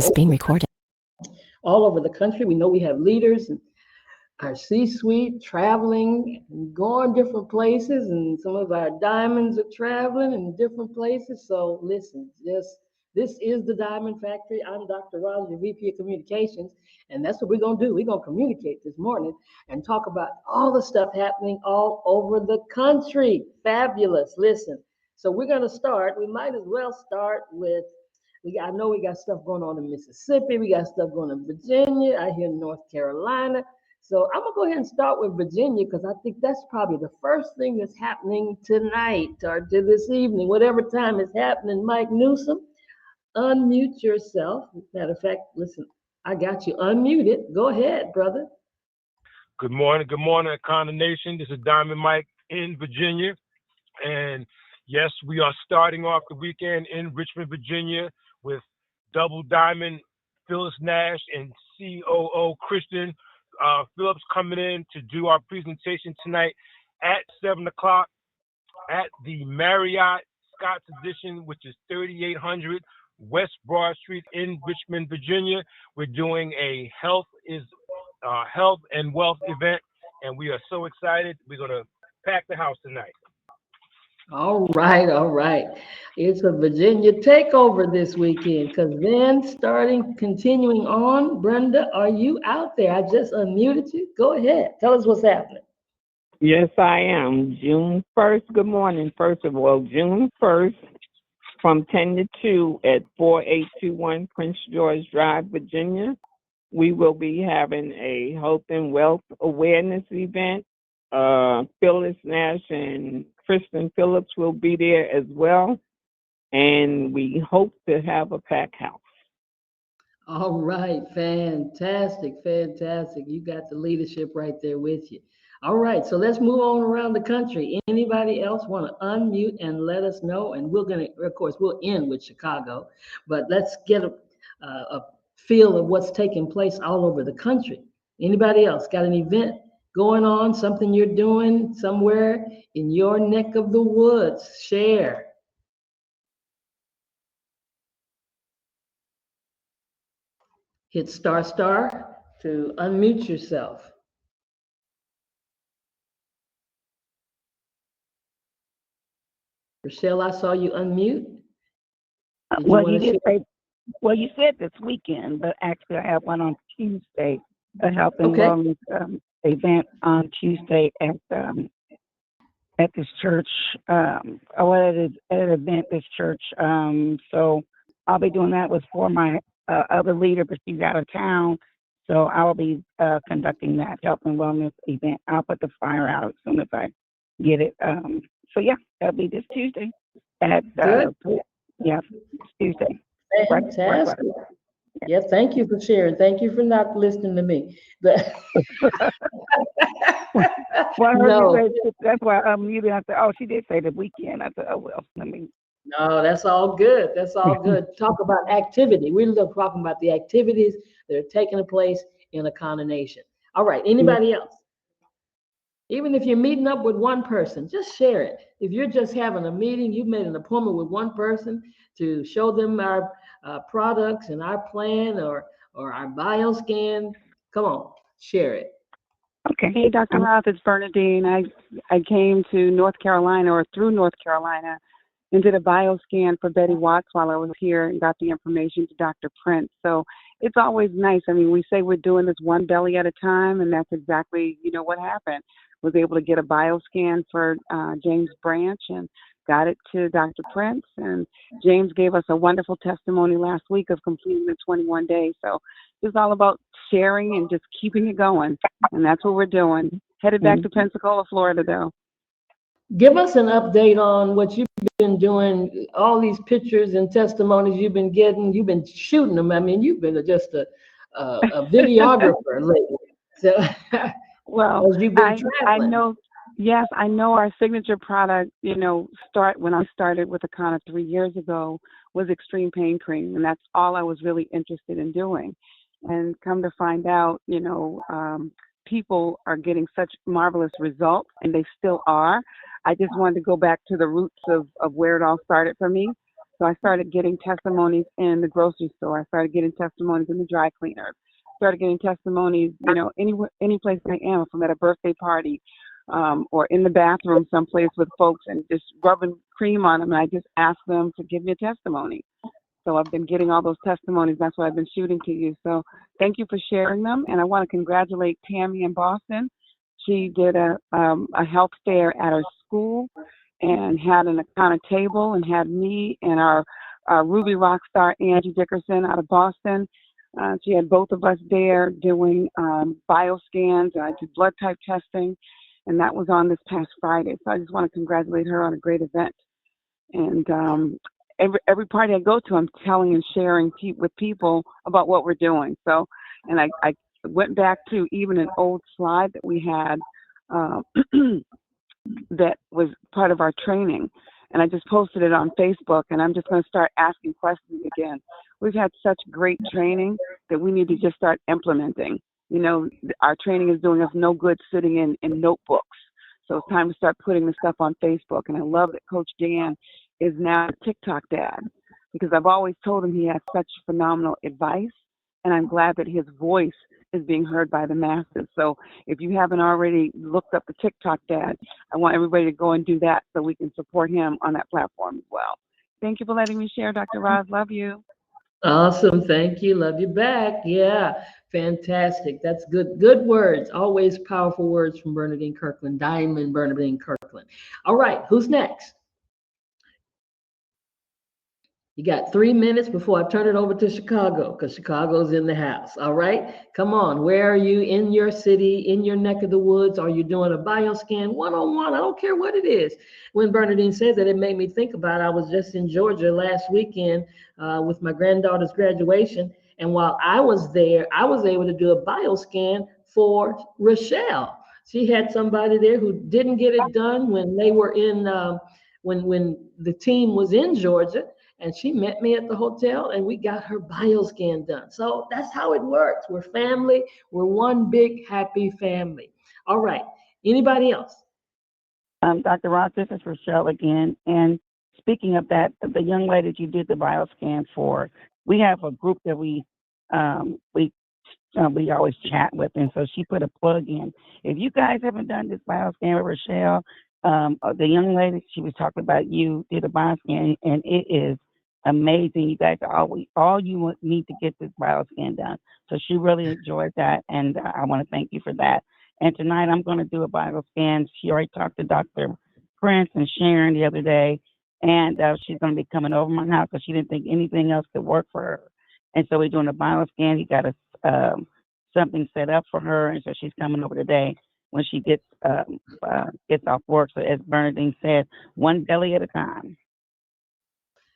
is being recorded. All over the country. We know we have leaders and our C-suite traveling and going different places, and some of our diamonds are traveling in different places. So listen, this is the Diamond Factory. I'm Dr. Roz, your VP of Communications, and that's what we're gonna do. We're gonna communicate this morning and talk about all the stuff happening all over the country. Fabulous. Listen, so we're gonna start. We might as well start with I know we got stuff going on in Mississippi. We got stuff going on in Virginia. I hear North Carolina. So I'm gonna go ahead and start with Virginia because I think that's probably the first thing that's happening tonight or to this evening, whatever time it's happening. Mike Newsom, unmute yourself. Matter of fact, listen, I got you unmuted. Go ahead, brother. Good morning, Econo Nation. This is Diamond Mike in Virginia. And yes, we are starting off the weekend in Richmond, Virginia with Double Diamond, Phyllis Nash, and COO Christian Phillips coming in to do our presentation tonight at 7 o'clock at the Marriott Scott's Edition, which is 3800 West Broad Street in Richmond, Virginia. We're doing a health and wealth event, and we are so excited. We're going to pack the house tonight. All right, all right. It's a Virginia takeover this weekend because then continuing on, Brenda, are you out there? I just unmuted you. Go ahead. Tell us what's happening. Yes, I am. June 1st, good morning. First of all, June 1st from 10 to 2 at 4821 Prince George Drive, Virginia. We will be having a health and wealth awareness event. Phyllis Nash and Kristen Phillips will be there as well. And we hope to have a packed house. All right, fantastic, fantastic. You got the leadership right there with you. All right, so let's move on around the country. Anybody else want to unmute and let us know? And we're going to, of course, we'll end with Chicago, but let's get a feel of what's taking place all over the country. Anybody else got an event going on, something you're doing somewhere in your neck of the woods? Share. Hit star to unmute yourself. Rochelle, I saw you unmute. You said this weekend, but actually I have one on Tuesday, a health and wellness event on Tuesday at this church. At an event this church. So I'll be doing that with for my other leader, but she's out of town. So I will be conducting that health and wellness event. I'll put the flyer out as soon as I get it. So yeah, that'll be this Tuesday at Tuesday. Fantastic. Yeah, thank you for sharing. Thank you for not listening to me. But well, that's why you didn't have to. Oh, she did say the weekend. I said, oh well. No, that's all good. That's all good. Talk about activity. We're talking about the activities that are taking place in Econo Nation. All right. Anybody else? Even if you're meeting up with one person, just share it. If you're just having a meeting, you've made an appointment with one person to show them our products and our plan or our bioscan. Come on, share it. Okay. Hey, Dr. Roth, it's Bernadine. I came to North Carolina or through North Carolina and did a bioscan for Betty Watts while I was here and got the information to Dr. Prince. So it's always nice. I mean, we say we're doing this one belly at a time, and that's exactly, what happened. Was able to get a bioscan for James Branch and got it to Dr. Prince. And James gave us a wonderful testimony last week of completing the 21 days. So it's all about sharing and just keeping it going. And that's what we're doing. Headed back to Pensacola, Florida, though. Give us an update on what you've been doing, all these pictures and testimonies you've been getting. You've been shooting them. I mean, you've been just a videographer lately. So, well, I know. Yes, I know our signature product, when I started with Econo 3 years ago, was Extreme Pain Cream. And that's all I was really interested in doing. And come to find out, people are getting such marvelous results, and they still are. I just wanted to go back to the roots of where it all started for me. So I started getting testimonies in the grocery store. I started getting testimonies in the dry cleaners. Started getting testimonies, anywhere, any place I am. If I'm at a birthday party, or in the bathroom someplace with folks and just rubbing cream on them, and I just ask them to give me a testimony. So I've been getting all those testimonies. That's what I've been shooting to you. So thank you for sharing them. And I want to congratulate Tammy in Boston. She did a health fair at her school and had an account table and had me and our Ruby rock star Angie Dickerson out of Boston. She had both of us there doing bioscans. I did blood type testing, and that was on this past Friday. So I just want to congratulate her on a great event. And every party I go to, I'm telling and sharing with people about what we're doing. So, and I went back to even an old slide that we had that was part of our training, and I just posted it on Facebook, and I'm just going to start asking questions again. We've had such great training that we need to just start implementing. Our training is doing us no good sitting in notebooks. So it's time to start putting the stuff on Facebook. And I love that Coach Dan is now a TikTok dad, because I've always told him he has such phenomenal advice, and I'm glad that his voice is being heard by the masses. So if you haven't already looked up the TikTok dad, I want everybody to go and do that so we can support him on that platform as well. Thank you for letting me share, Dr. Roz. Love you. Awesome. Thank you. Love you back. Yeah. Fantastic. That's good. Good words. Always powerful words from Bernadine Kirkland, Diamond Bernadine Kirkland. All right. Who's next? You got 3 minutes before I turn it over to Chicago, because Chicago's in the house. All right. Come on. Where are you in your city, in your neck of the woods? Are you doing a bioscan one-on-one? I don't care what it is. When Bernadine said that, it made me think about, I was just in Georgia last weekend with my granddaughter's graduation. And while I was there, I was able to do a bioscan for Rochelle. She had somebody there who didn't get it done when they were in, when the team was in Georgia. And she met me at the hotel, and we got her bioscan done. So that's how it works. We're family. We're one big happy family. All right. Anybody else? Dr. Ross, this is Rochelle again. And speaking of that, the young lady that you did the bioscan for, we have a group that we always chat with, and so she put a plug in. If you guys haven't done this bioscan with Rochelle, the young lady, she was talking about, you did a bioscan, and it is amazing. You guys are all you need to get this bioscan done. So she really enjoyed that, and I want to thank you for that. And tonight I'm going to do a bioscan. She already talked to Dr. Prince and Sharon the other day, and she's going to be coming over my house because she didn't think anything else could work for her. And so we're doing a bioscan. He got something set up for her, and so she's coming over today when she gets off work. So as Bernadine said, one belly at a time.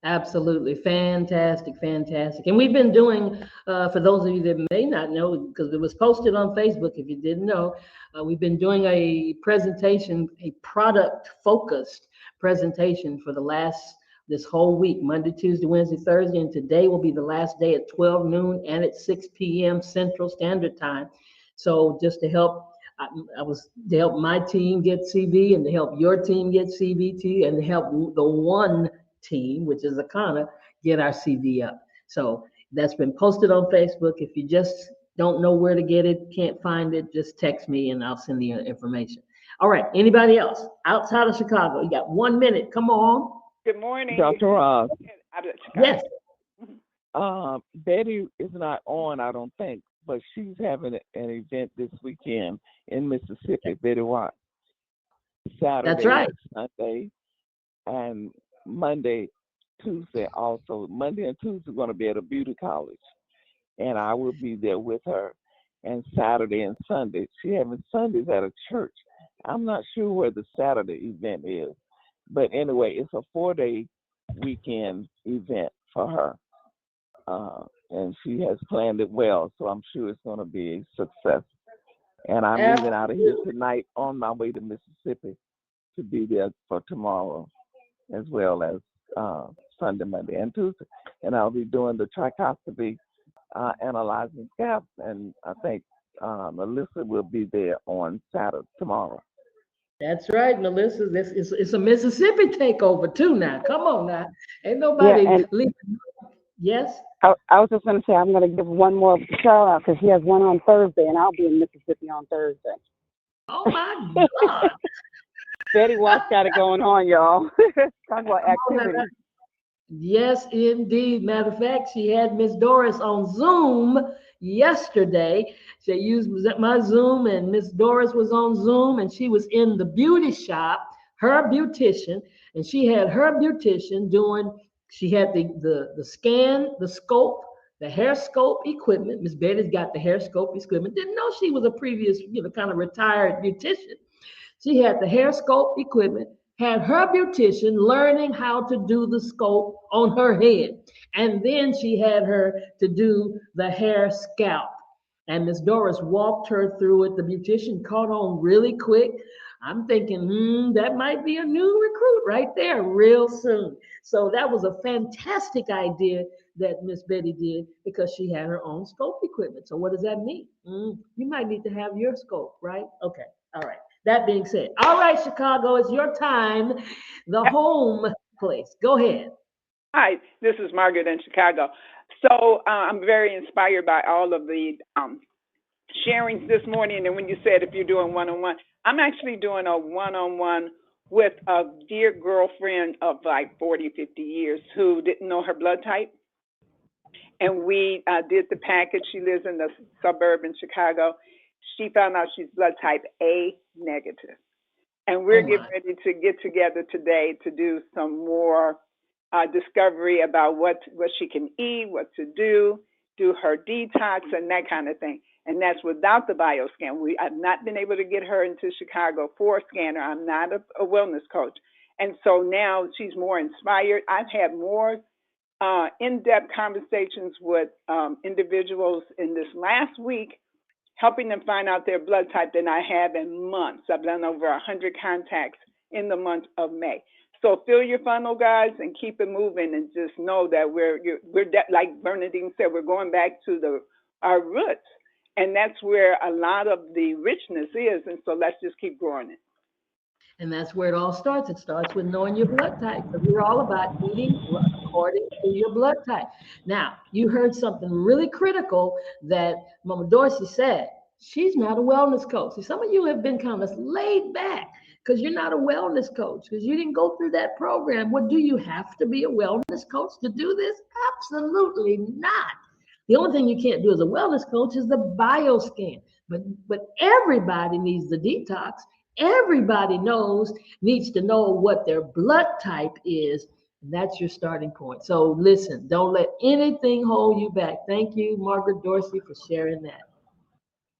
Absolutely. Fantastic. Fantastic. And we've been doing, for those of you that may not know, because it was posted on Facebook, if you didn't know, we've been doing a presentation, a product focused presentation for this whole week, Monday, Tuesday, Wednesday, Thursday, and today will be the last day at 12 noon and at 6 p.m. Central Standard Time. So just to help, I was to help my team get CV, and to help your team get CVT, and to help the one team, which is Akana, get our CV up. So that's been posted on Facebook. If you just don't know where to get it, can't find it, just text me and I'll send you information. All right. Anybody else outside of Chicago? You got 1 minute. Come on. Good morning. Dr. Ross, Yes. Betty is not on, I don't think, but she's having an event this weekend in Mississippi, Betty Watts. Saturday, That's right. Sunday, and Monday, Tuesday also. Monday and Tuesday are going to be at a beauty college, and I will be there with her. And Saturday and Sunday, she having Sundays at a church. I'm not sure where the Saturday event is, but anyway, it's a 4-day weekend event for her, and she has planned it well. So I'm sure it's going to be a success. And I'm leaving out of here tonight on my way to Mississippi to be there for tomorrow, as well as Sunday, Monday, and Tuesday. And I'll be doing the trichoscopy, analyzing scabs, and I think Melissa will be there on Saturday, tomorrow. That's right, Melissa. This is it's a Mississippi takeover too now. Come on now. Ain't Yeah, nobody and leaving. Yes? I was just going to say I'm going to give one more shout out because he has one on Thursday, and I'll be in Mississippi on Thursday. Oh my God. Betty Watts got it going on, y'all. Talk about Come on now. activity. Yes, indeed. Matter of fact, she had Miss Doris on Zoom yesterday. She used my Zoom, and Miss Doris was on Zoom, and she was in the beauty shop, her beautician, and she had her beautician doing. She had the scan, the scope, the hair scope equipment. Miss Betty's got the hair scope equipment. Didn't know she was a previous, kind of retired beautician. She had the hair scope equipment, had her beautician learning how to do the scope on her head. And then she had her to do the hair scalp. And Miss Doris walked her through it. The beautician caught on really quick. I'm thinking, that might be a new recruit right there real soon. So that was a fantastic idea that Miss Betty did because she had her own scope equipment. So what does that mean? You might need to have your scope, right? Okay. All right. That being said, all right, Chicago, it's your time, the home place. Go ahead. Hi, this is Margaret in Chicago. So I'm very inspired by all of the sharings this morning. And when you said if you're doing one-on-one, I'm actually doing a one-on-one with a dear girlfriend of like 40, 50 years who didn't know her blood type. And we did the package. She lives in the suburb in Chicago. She found out she's blood type A negative. And we're getting ready to get together today to do some more discovery about what she can eat, what to do her detox and that kind of thing. And that's without the bioscan. I've not been able to get her into Chicago for a scanner. I'm not a wellness coach. And so now she's more inspired. I've had more in-depth conversations with individuals in this last week, helping them find out their blood type than I have in months. I've done over 100 contacts in the month of May. So fill your funnel, guys, and keep it moving, and just know that we're like Bernadine said, we're going back to our roots, and that's where a lot of the richness is. And so let's just keep growing it. And that's where it all starts. It starts with knowing your blood type. Because we're all about eating according to your blood type. Now, you heard something really critical that Mama Dorsey said. She's not a wellness coach. See, some of you have been kind of laid back because you're not a wellness coach, because you didn't go through that program. What, do you have to be a wellness coach to do this? Absolutely not. The only thing you can't do as a wellness coach is the bioscan. But everybody needs the detox. Everybody needs to know what their blood type is. And that's your starting point. So listen, don't let anything hold you back. Thank you, Margaret Dorsey, for sharing that.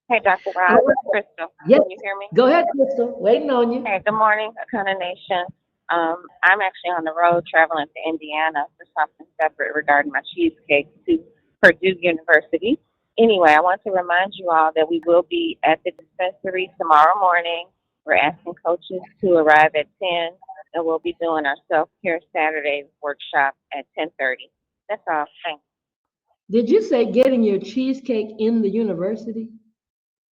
Hey, Dr. Rob, Crystal, Yes. can you hear me? Go ahead, Crystal. Waiting on you. Hey, good morning, Akana Nation. I'm actually on the road traveling to Indiana for something separate regarding my cheesecake to Purdue University. Anyway, I want to remind you all that we will be at the dispensary tomorrow morning. We're asking coaches to arrive at 10, and we'll be doing our self-care Saturday workshop at 10:30. That's all. Thanks. Did you say getting your cheesecake in the university?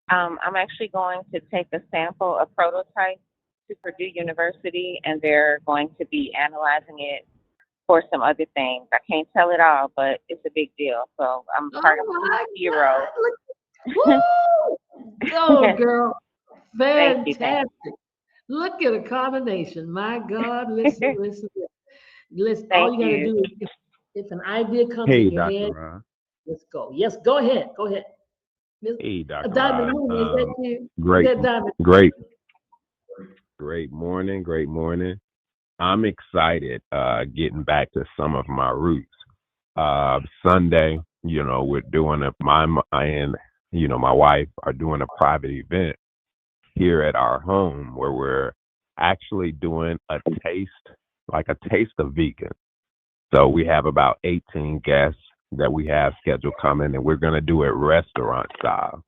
I'm actually going to take a sample, a prototype, to Purdue University, and they're going to be analyzing it for some other things. I can't tell it all, but it's a big deal. So I'm part of Zero. Woo! Go, girl. Thank you. Fantastic. Look at a combination. My God, listen. All you gotta do is if an idea comes in your head, Rob. let's go. Yes, go ahead. Go ahead. Hey, Dr. Diamond Rob. Mooney, is that you? Great, Is that Diamond? great morning. I'm excited getting back to some of my roots. Sunday, we're doing my wife are doing a private event here at our home where we're actually doing a taste of vegan. So we have about 18 guests that we have scheduled coming, and we're going to do it restaurant style.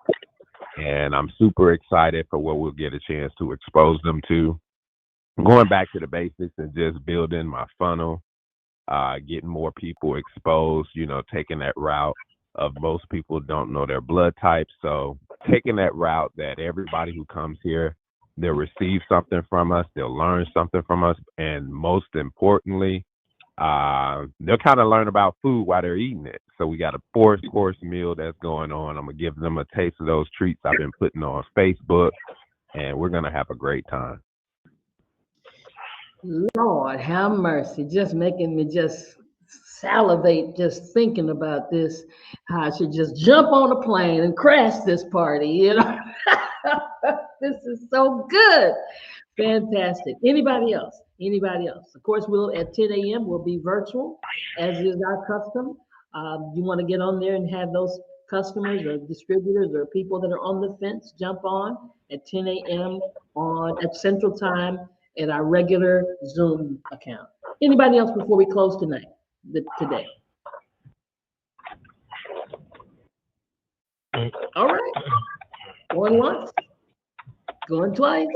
And I'm super excited for what we'll get a chance to expose them to. Going back to the basics and just building my funnel, getting more people exposed, taking that route of most people don't know their blood type. So taking that route that everybody who comes here They'll receive something from us. They'll learn something from us. And most importantly, they'll kind of learn about food while they're eating it. So we got a 4-course meal that's going on. I'm going to give them a taste of those treats I've been putting on Facebook, and we're going to have a great time. Lord, have mercy. Just making me just salivate just thinking about this. How I should just jump on a plane and crash this party, you know? This is so good. Fantastic. Anybody else? Anybody else? Of course, we'll at 10 a.m. we'll be virtual, as is our custom. You want to get on there and have those customers or distributors or people that are on the fence jump on at 10 a.m. at Central Time at our regular Zoom account. Anybody else before we close today? All right. Going once, going twice.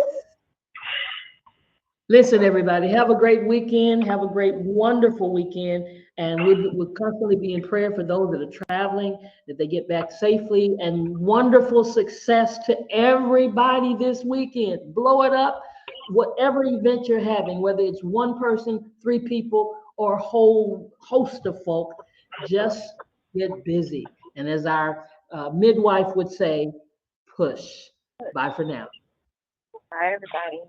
Listen, everybody, have a great weekend. Have a great, wonderful weekend. And we'll constantly be in prayer for those that are traveling, that they get back safely, and wonderful success to everybody this weekend. Blow it up. Whatever event you're having, whether it's one person, 3 people, or a whole host of folk, just get busy. And as our midwife would say, push. Bye for now. Bye, everybody.